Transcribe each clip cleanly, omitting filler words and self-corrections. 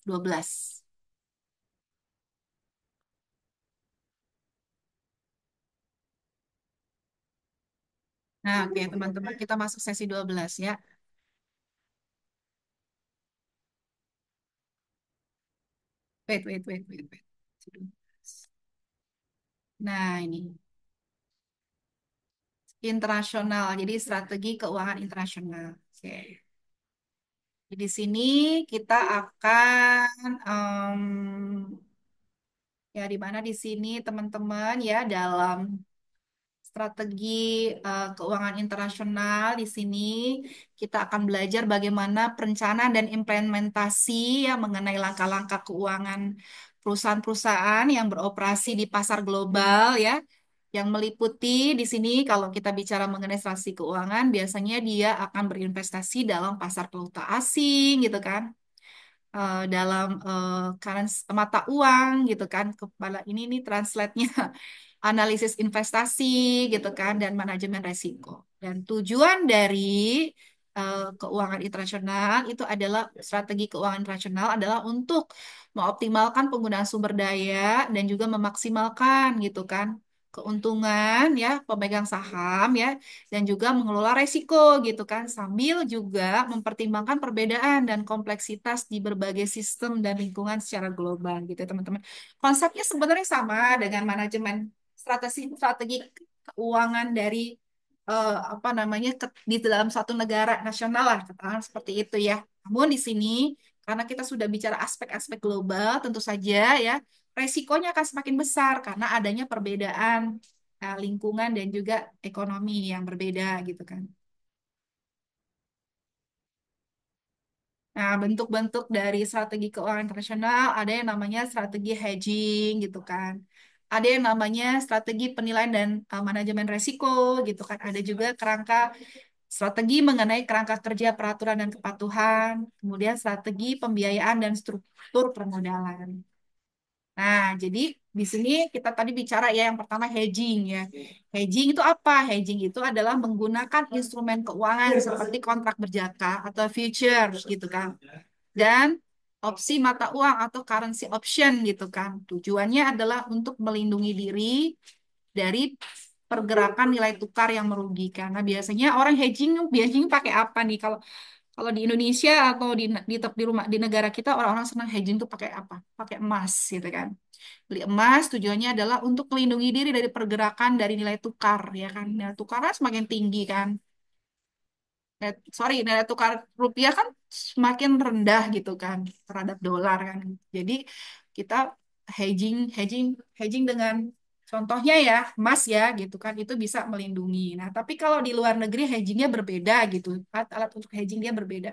12. Nah, oke teman-teman, kita masuk sesi 12 ya. Wait. Sesi 12. Nah, ini internasional. Jadi strategi keuangan internasional. Oke. Jadi di sini kita akan ya di mana di sini teman-teman ya dalam strategi keuangan internasional di sini kita akan belajar bagaimana perencanaan dan implementasi ya mengenai langkah-langkah keuangan perusahaan-perusahaan yang beroperasi di pasar global ya yang meliputi di sini kalau kita bicara mengenai strategi keuangan biasanya dia akan berinvestasi dalam pasar valuta asing gitu kan dalam mata uang gitu kan. Kepala ini nih translate-nya analisis investasi gitu kan dan manajemen resiko. Dan tujuan dari keuangan internasional itu adalah strategi keuangan internasional adalah untuk mengoptimalkan penggunaan sumber daya dan juga memaksimalkan gitu kan keuntungan ya pemegang saham ya dan juga mengelola resiko gitu kan sambil juga mempertimbangkan perbedaan dan kompleksitas di berbagai sistem dan lingkungan secara global gitu ya teman-teman. Konsepnya sebenarnya sama dengan manajemen strategi keuangan dari apa namanya di dalam suatu negara nasional lah katakan seperti itu ya. Namun di sini karena kita sudah bicara aspek-aspek global tentu saja ya resikonya akan semakin besar karena adanya perbedaan lingkungan dan juga ekonomi yang berbeda gitu kan. Nah, bentuk-bentuk dari strategi keuangan internasional ada yang namanya strategi hedging gitu kan. Ada yang namanya strategi penilaian dan manajemen resiko gitu kan. Ada juga kerangka strategi mengenai kerangka kerja peraturan dan kepatuhan, kemudian strategi pembiayaan dan struktur permodalan. Nah, jadi di sini kita tadi bicara ya yang pertama hedging ya. Hedging itu apa? Hedging itu adalah menggunakan instrumen keuangan seperti kontrak berjangka atau futures gitu kan. Dan opsi mata uang atau currency option gitu kan. Tujuannya adalah untuk melindungi diri dari pergerakan nilai tukar yang merugikan. Nah, biasanya orang hedging pakai apa nih? Kalau kalau di Indonesia atau di rumah di negara kita orang-orang senang hedging tuh pakai apa? Pakai emas gitu kan. Beli emas tujuannya adalah untuk melindungi diri dari pergerakan dari nilai tukar ya kan. Nilai tukar kan semakin tinggi kan. Nilai tukar rupiah kan semakin rendah gitu kan terhadap dolar kan. Jadi kita hedging hedging hedging dengan contohnya ya emas ya gitu kan itu bisa melindungi. Nah, tapi kalau di luar negeri hedgingnya berbeda gitu. Alat untuk hedging dia berbeda.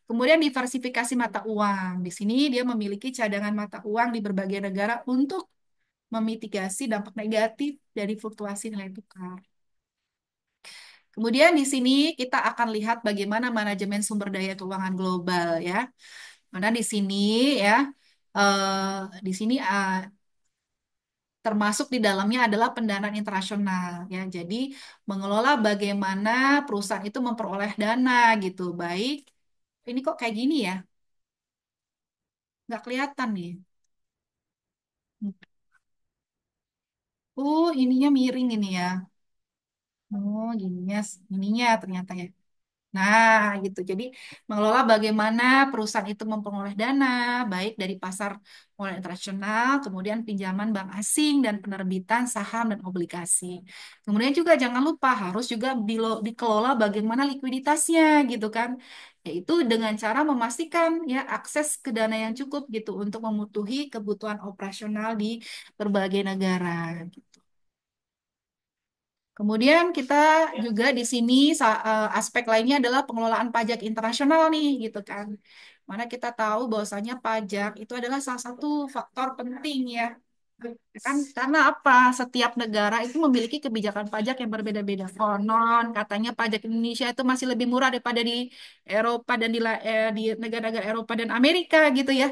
Kemudian diversifikasi mata uang. Di sini dia memiliki cadangan mata uang di berbagai negara untuk memitigasi dampak negatif dari fluktuasi nilai tukar. Kemudian di sini kita akan lihat bagaimana manajemen sumber daya keuangan global ya. Mana di sini ya, di sini termasuk di dalamnya adalah pendanaan internasional ya. Jadi mengelola bagaimana perusahaan itu memperoleh dana gitu. Baik, ini kok kayak gini ya? Nggak kelihatan nih. Ininya miring ini ya. Gininya, ininya ternyata ya. Nah, gitu. Jadi, mengelola bagaimana perusahaan itu memperoleh dana, baik dari pasar modal internasional, kemudian pinjaman bank asing, dan penerbitan saham dan obligasi. Kemudian juga jangan lupa harus juga dikelola bagaimana likuiditasnya, gitu kan. Yaitu dengan cara memastikan ya akses ke dana yang cukup gitu untuk memenuhi kebutuhan operasional di berbagai negara. Kemudian kita juga di sini aspek lainnya adalah pengelolaan pajak internasional nih gitu kan. Mana kita tahu bahwasanya pajak itu adalah salah satu faktor penting ya. Kan karena apa? Setiap negara itu memiliki kebijakan pajak yang berbeda-beda. Konon katanya pajak Indonesia itu masih lebih murah daripada di Eropa dan di negara-negara Eropa dan Amerika gitu ya.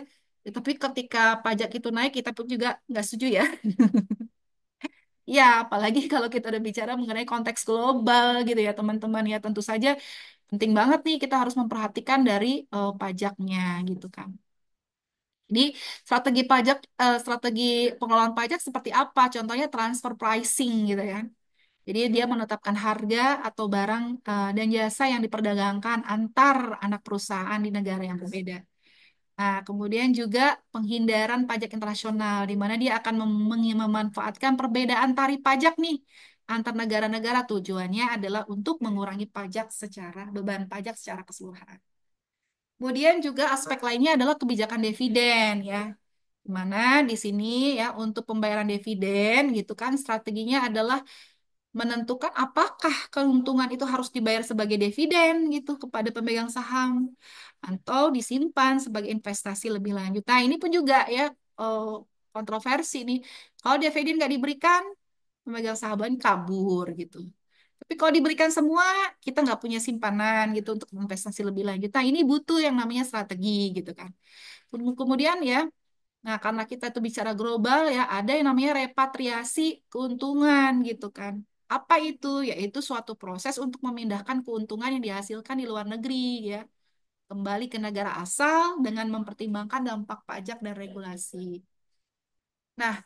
Tapi ketika pajak itu naik kita pun juga nggak setuju ya. Ya, apalagi kalau kita udah bicara mengenai konteks global gitu ya, teman-teman ya, tentu saja penting banget nih kita harus memperhatikan dari pajaknya gitu kan. Jadi strategi pengelolaan pajak seperti apa? Contohnya transfer pricing gitu ya. Jadi dia menetapkan harga atau barang dan jasa yang diperdagangkan antar anak perusahaan di negara yang berbeda. Nah, kemudian juga penghindaran pajak internasional, di mana dia akan memanfaatkan perbedaan tarif pajak nih antar negara-negara. Tujuannya adalah untuk mengurangi beban pajak secara keseluruhan. Kemudian juga aspek lainnya adalah kebijakan dividen ya. Di mana di sini ya untuk pembayaran dividen gitu kan strateginya adalah menentukan apakah keuntungan itu harus dibayar sebagai dividen gitu kepada pemegang saham atau disimpan sebagai investasi lebih lanjut. Nah, ini pun juga ya eh, kontroversi nih. Kalau dividen nggak diberikan, pemegang saham lain kabur gitu. Tapi kalau diberikan semua, kita nggak punya simpanan gitu untuk investasi lebih lanjut. Nah, ini butuh yang namanya strategi gitu kan. Kemudian ya, nah, karena kita tuh bicara global ya, ada yang namanya repatriasi keuntungan gitu kan. Apa itu? Yaitu suatu proses untuk memindahkan keuntungan yang dihasilkan di luar negeri ya, kembali ke negara asal dengan mempertimbangkan dampak pajak dan regulasi. Nah,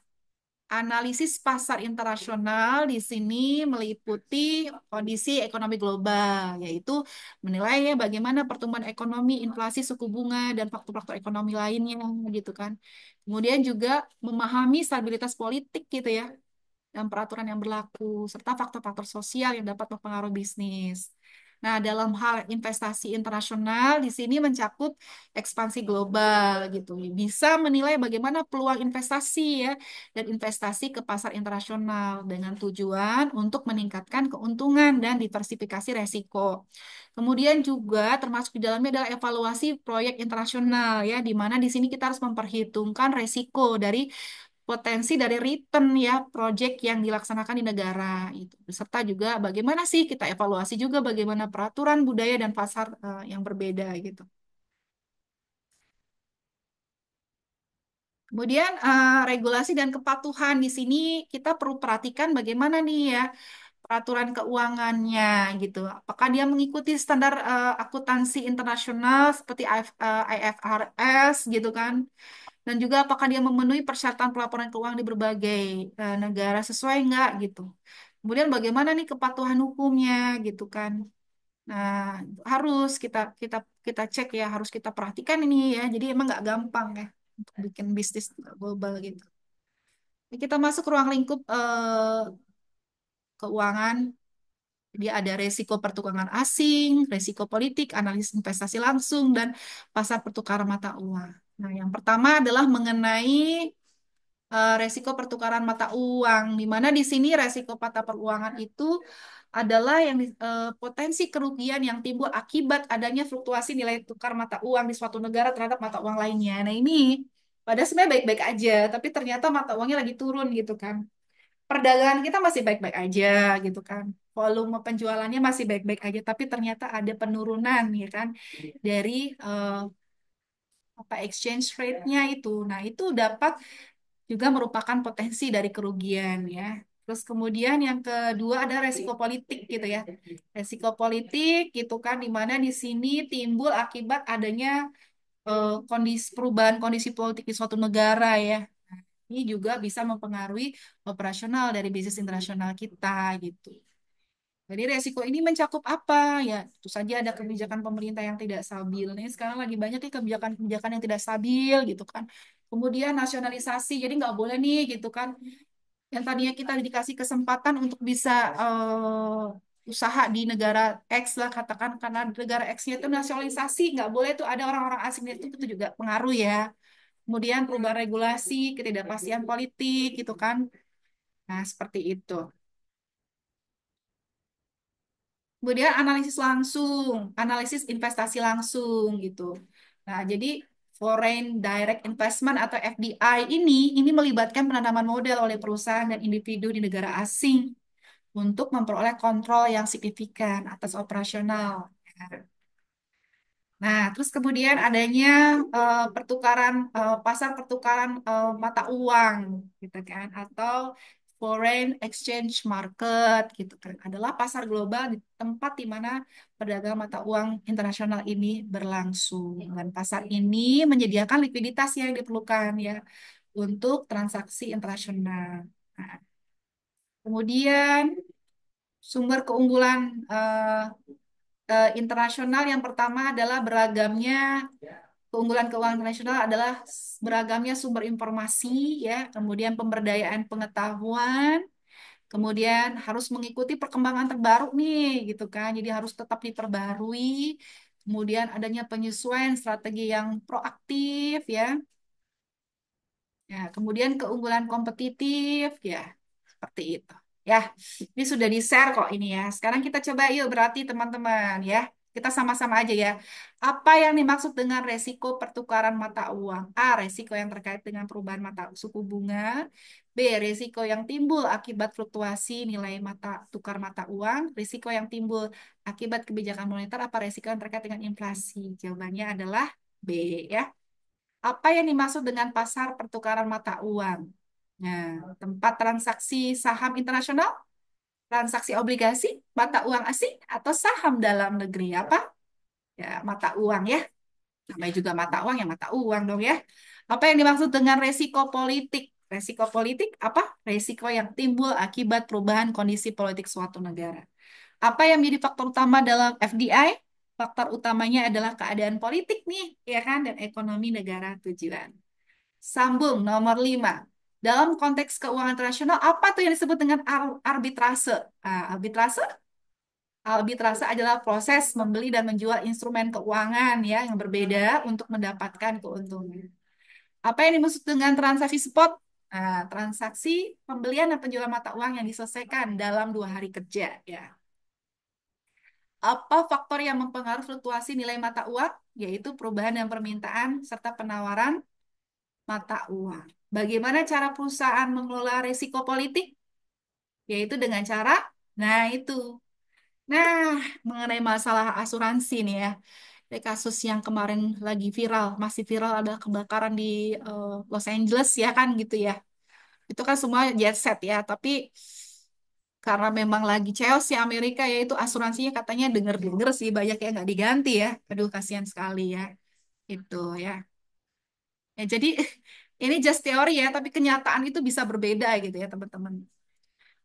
analisis pasar internasional di sini meliputi kondisi ekonomi global, yaitu menilai ya bagaimana pertumbuhan ekonomi, inflasi, suku bunga, dan faktor-faktor ekonomi lainnya gitu kan. Kemudian juga memahami stabilitas politik gitu ya, dan peraturan yang berlaku, serta faktor-faktor sosial yang dapat mempengaruhi bisnis. Nah, dalam hal investasi internasional, di sini mencakup ekspansi global gitu. Bisa menilai bagaimana peluang investasi ya, dan investasi ke pasar internasional dengan tujuan untuk meningkatkan keuntungan dan diversifikasi resiko. Kemudian juga termasuk di dalamnya adalah evaluasi proyek internasional ya, di mana di sini kita harus memperhitungkan resiko dari potensi dari return ya proyek yang dilaksanakan di negara itu. Serta juga bagaimana sih kita evaluasi juga bagaimana peraturan budaya dan pasar yang berbeda gitu. Kemudian regulasi dan kepatuhan di sini kita perlu perhatikan bagaimana nih ya peraturan keuangannya gitu. Apakah dia mengikuti standar akuntansi internasional seperti IFRS gitu kan? Dan juga apakah dia memenuhi persyaratan pelaporan keuangan di berbagai negara sesuai enggak gitu. Kemudian bagaimana nih kepatuhan hukumnya gitu kan. Nah, harus kita kita kita cek ya, harus kita perhatikan ini ya. Jadi emang nggak gampang ya untuk bikin bisnis global gitu. Ini kita masuk ruang lingkup keuangan. Dia ada resiko pertukaran asing, resiko politik, analisis investasi langsung, dan pasar pertukaran mata uang. Nah, yang pertama adalah mengenai resiko pertukaran mata uang, di mana di sini resiko mata peruangan itu adalah potensi kerugian yang timbul akibat adanya fluktuasi nilai tukar mata uang di suatu negara terhadap mata uang lainnya. Nah ini pada sebenarnya baik-baik aja, tapi ternyata mata uangnya lagi turun gitu kan. Perdagangan kita masih baik-baik aja gitu kan. Volume penjualannya masih baik-baik aja, tapi ternyata ada penurunan ya kan dari apa exchange rate-nya itu. Nah, itu dapat juga merupakan potensi dari kerugian ya. Terus kemudian yang kedua ada resiko politik gitu ya. Resiko politik gitu kan di mana di sini timbul akibat adanya kondisi perubahan kondisi politik di suatu negara ya. Ini juga bisa mempengaruhi operasional dari bisnis internasional kita gitu. Jadi resiko ini mencakup apa? Ya, tentu saja ada kebijakan pemerintah yang tidak stabil. Nih sekarang lagi banyak nih kebijakan-kebijakan yang tidak stabil gitu kan. Kemudian nasionalisasi, jadi nggak boleh nih gitu kan. Yang tadinya kita dikasih kesempatan untuk bisa usaha di negara X lah katakan karena negara X-nya itu nasionalisasi, nggak boleh tuh ada orang-orang asing itu juga pengaruh ya. Kemudian perubahan regulasi, ketidakpastian politik gitu kan. Nah, seperti itu. Kemudian analisis langsung, analisis investasi langsung gitu. Nah, jadi foreign direct investment atau FDI ini melibatkan penanaman modal oleh perusahaan dan individu di negara asing untuk memperoleh kontrol yang signifikan atas operasional. Nah, terus kemudian adanya pasar pertukaran mata uang gitu kan atau foreign exchange market gitu kan, adalah pasar global di tempat di mana perdagangan mata uang internasional ini berlangsung. Dan pasar ini menyediakan likuiditas yang diperlukan ya untuk transaksi internasional. Nah, kemudian sumber keunggulan eh, internasional yang pertama adalah beragamnya keunggulan keuangan internasional adalah beragamnya sumber informasi ya, kemudian pemberdayaan pengetahuan, kemudian harus mengikuti perkembangan terbaru nih gitu kan. Jadi harus tetap diperbarui. Kemudian adanya penyesuaian strategi yang proaktif ya. Ya, kemudian keunggulan kompetitif ya, seperti itu. Ya, ini sudah di-share kok ini ya. Sekarang kita coba yuk berarti teman-teman ya. Kita sama-sama aja ya. Apa yang dimaksud dengan resiko pertukaran mata uang? A, resiko yang terkait dengan perubahan mata suku bunga. B, resiko yang timbul akibat fluktuasi nilai mata tukar mata uang. Risiko yang timbul akibat kebijakan moneter. Apa resiko yang terkait dengan inflasi? Jawabannya adalah B ya. Apa yang dimaksud dengan pasar pertukaran mata uang? Nah, tempat transaksi saham internasional, transaksi obligasi, mata uang asing, atau saham dalam negeri. Apa? Ya, mata uang ya. Namanya juga mata uang ya mata uang dong ya. Apa yang dimaksud dengan resiko politik? Resiko politik apa? Resiko yang timbul akibat perubahan kondisi politik suatu negara. Apa yang menjadi faktor utama dalam FDI? Faktor utamanya adalah keadaan politik nih, ya kan, dan ekonomi negara tujuan. Sambung nomor 5. Dalam konteks keuangan internasional, apa tuh yang disebut dengan arbitrase? Arbitrase? Arbitrase adalah proses membeli dan menjual instrumen keuangan ya yang berbeda untuk mendapatkan keuntungan. Apa yang dimaksud dengan transaksi spot? Transaksi pembelian dan penjualan mata uang yang diselesaikan dalam 2 hari kerja ya. Apa faktor yang mempengaruhi fluktuasi nilai mata uang? Yaitu perubahan dan permintaan serta penawaran mata uang. Bagaimana cara perusahaan mengelola risiko politik? Yaitu dengan cara, nah itu. Nah, mengenai masalah asuransi nih ya. Dari kasus yang kemarin lagi viral, masih viral adalah kebakaran di Los Angeles ya kan gitu ya. Itu kan semua jet set ya, tapi karena memang lagi chaos di Amerika ya itu asuransinya katanya denger-denger sih banyak yang nggak diganti ya. Aduh kasihan sekali ya. Itu ya. Ya, jadi ini just teori ya, tapi kenyataan itu bisa berbeda gitu ya teman-teman.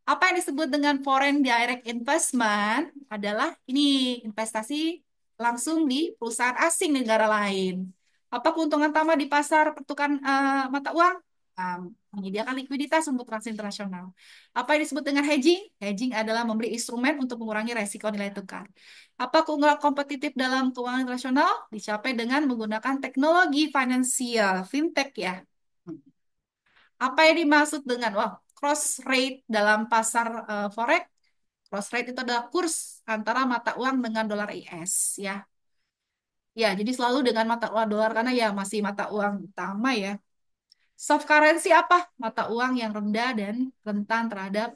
Apa yang disebut dengan foreign direct investment adalah ini investasi langsung di perusahaan asing negara lain. Apa keuntungan utama di pasar pertukaran mata uang? Menyediakan likuiditas untuk transaksi internasional. Apa yang disebut dengan hedging? Hedging adalah membeli instrumen untuk mengurangi resiko nilai tukar. Apa keunggulan kompetitif dalam keuangan internasional? Dicapai dengan menggunakan teknologi finansial, fintech ya. Apa yang dimaksud dengan cross rate dalam pasar forex? Cross rate itu adalah kurs antara mata uang dengan dolar US ya. Ya, jadi selalu dengan mata uang dolar karena ya masih mata uang utama ya. Soft currency apa? Mata uang yang rendah dan rentan terhadap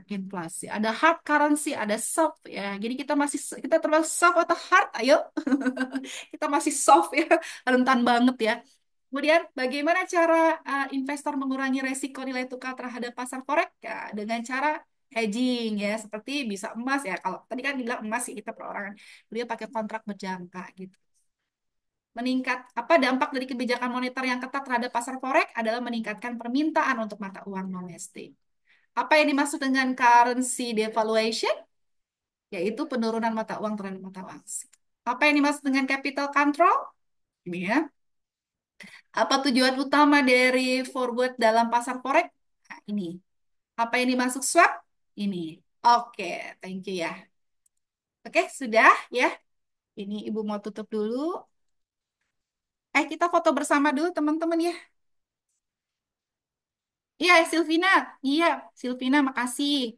inflasi. Ada hard currency, ada soft ya. Jadi kita termasuk soft atau hard? Ayo. Kita masih soft ya, rentan banget ya. Kemudian bagaimana cara investor mengurangi resiko nilai tukar terhadap pasar forex? Ya, dengan cara hedging ya, seperti bisa emas ya. Kalau tadi kan dibilang emas sih kita perorangan, dia pakai kontrak berjangka gitu. Meningkat apa dampak dari kebijakan moneter yang ketat terhadap pasar forex adalah meningkatkan permintaan untuk mata uang domestik. Apa yang dimaksud dengan currency devaluation? Yaitu penurunan mata uang terhadap mata uang asing. Apa yang dimaksud dengan capital control? Ini ya. Apa tujuan utama dari forward dalam pasar forex? Nah, ini. Apa yang dimaksud swap? Ini. Oke, thank you ya. Oke, sudah ya. Ini Ibu mau tutup dulu. Kita foto bersama dulu teman-teman ya. Iya, Silvina. Iya, Silvina, makasih.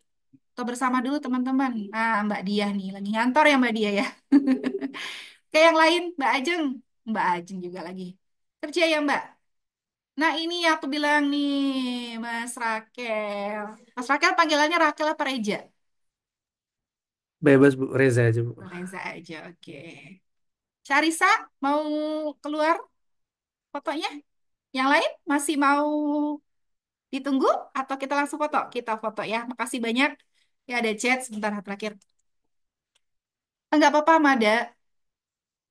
Foto bersama dulu teman-teman. Nah, Mbak Dia nih, lagi ngantor ya Mbak Dia ya. Kayak yang lain, Mbak Ajeng. Mbak Ajeng juga lagi. Kerja ya Mbak? Nah, ini aku bilang nih, Mas Rakel. Mas Rakel panggilannya Rakel apa Reja? Bebas Bu, Reza aja Bu. Reza aja, oke. Syarisa, mau keluar fotonya? Yang lain masih mau Ditunggu atau kita langsung foto? Kita foto ya. Makasih banyak. Ya ada chat sebentar terakhir. Enggak apa-apa, Mada.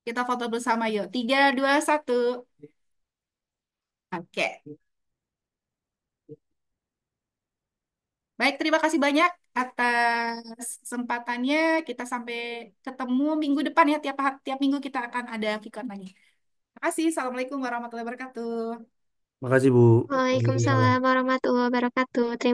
Kita foto bersama yuk. 3, 2, 1. Oke. Baik, terima kasih banyak atas kesempatannya. Kita sampai ketemu minggu depan ya. Tiap minggu kita akan ada Vicon lagi. Terima kasih. Assalamualaikum warahmatullahi wabarakatuh. Makasih Bu. Waalaikumsalam Waalaikumsalam. warahmatullahi wabarakatuh. Terima